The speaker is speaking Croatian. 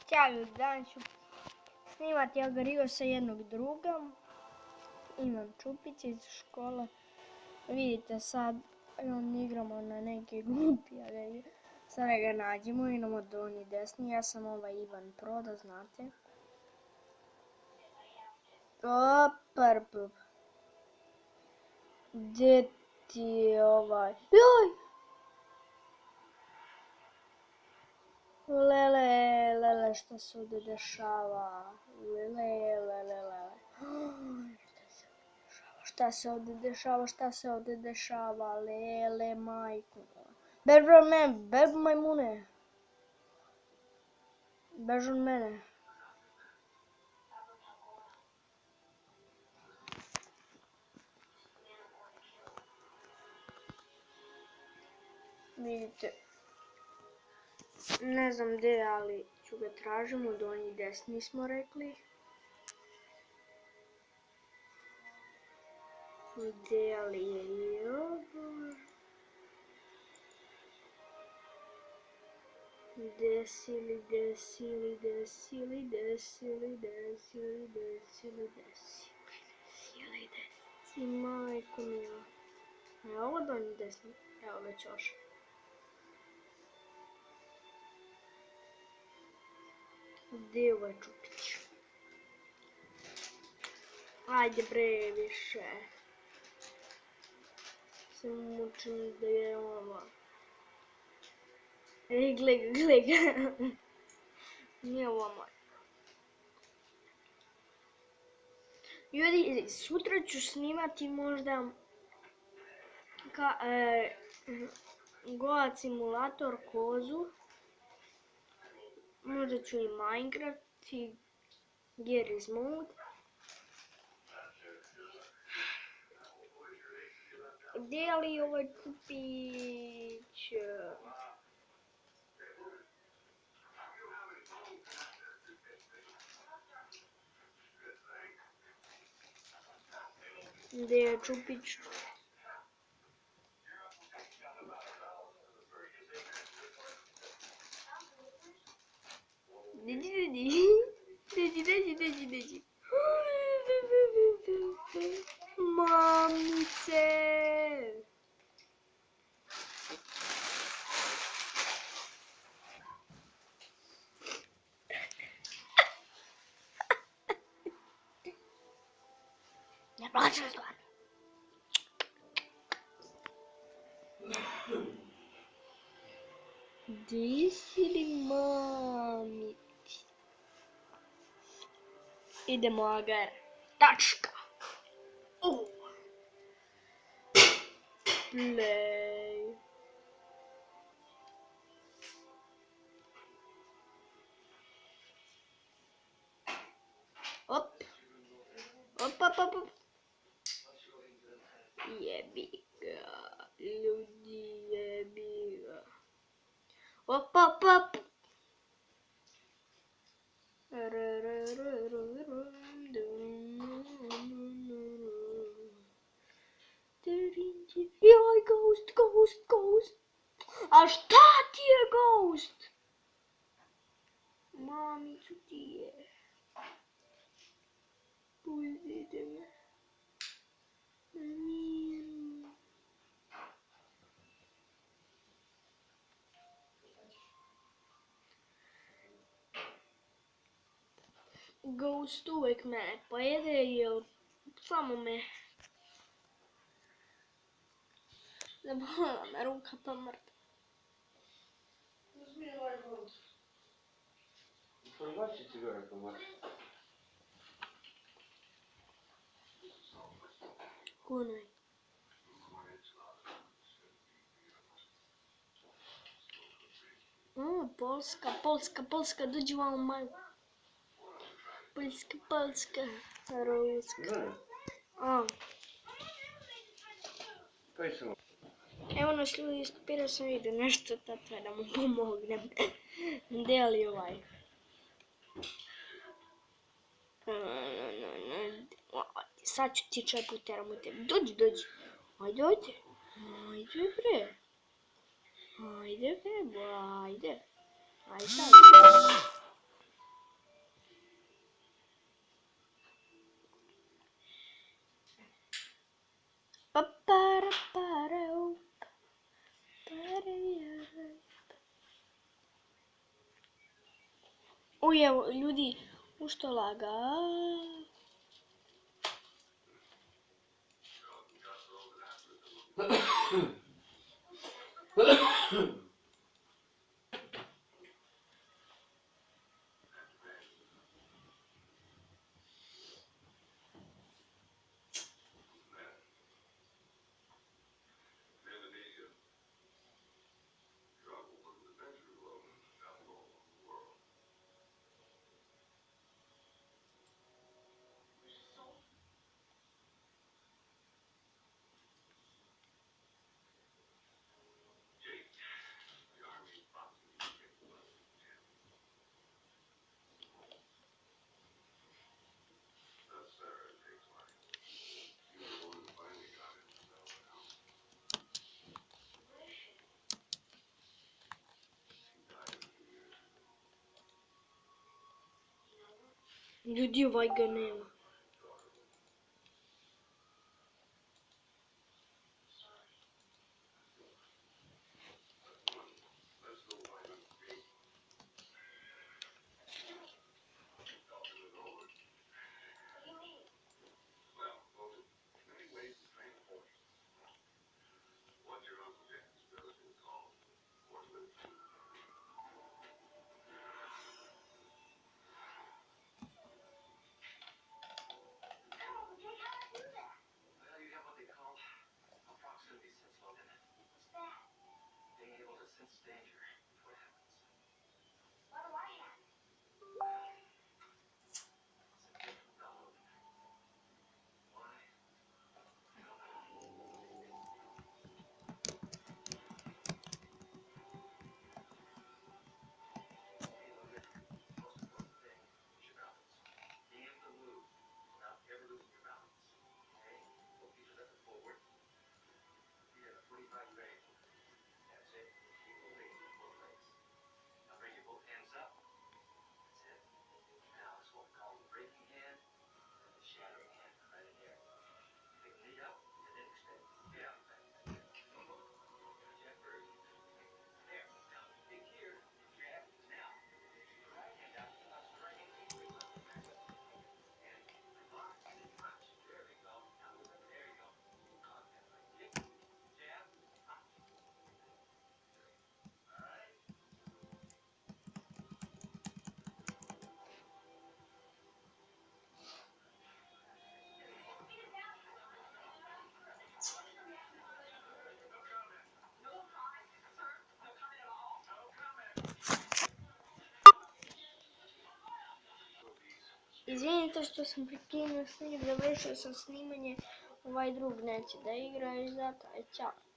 Ćao ljudi, danas ću snimati Algario sa jednog druga. Imam Čupića iz škole. Vidite sad, igramo na neke glupi Algario. Sada ga nađemo, imamo donji desni. Ja sam Ivan Pro, da znate. Gdje ti je Joj! Lele, šta se ovdje dešava? Lele. Šta se ovdje dešava? Lele, majku. Beži od mene, beži majmune. Beži od mene. Vidite. Ne znam gdje, ali ću ga tražiti, u donji desni smo rekli. Gdje li je ovo? Desili. Majko mila. Je ovo donji desni? Evo već još. Gdje je ovaj Čupić? Ajde bre, više. Se mučim da je ovo. Ej, gle ga. Nije ovo moj. Ljudi, sutra ću snimati možda Goat Simulator kozu. Možda ću i Minecraft i Garry's Mod. Gdje je li ovaj Čupić? Gdje je Čupić? Dođi. Mamice! Ne plaćam stvarno. Gdje si li mami? Idemo Agar. Tačka. Play. Op. Jebi ga. Ljudi, jebi ga. Op. Joj, ghost. A šta ti je ghost? Mamicu ti je. Pustite me. Ghost uvijek mene pojede jer samo me zabola me ruka pa mrtva. Uzmi ovaj ghost. Probači cigare pa mrtva. Konaj. Polska, dođi vam malo. Polska, ruska. Evo nas ljudi, ispirao sam vidio nešto tata da mu pomognem. Gdje li ovaj? Sad ću ti čepu teram u tebi. Dođi. Ajde bre. Ajde sad. Uj, evo, ljudi, u što laga? Ljudi, ovaj ga nema. Izvinite što sam prekinuo snimanje, završio sam snimanje, ovaj drug neće da igra i zato je ćao.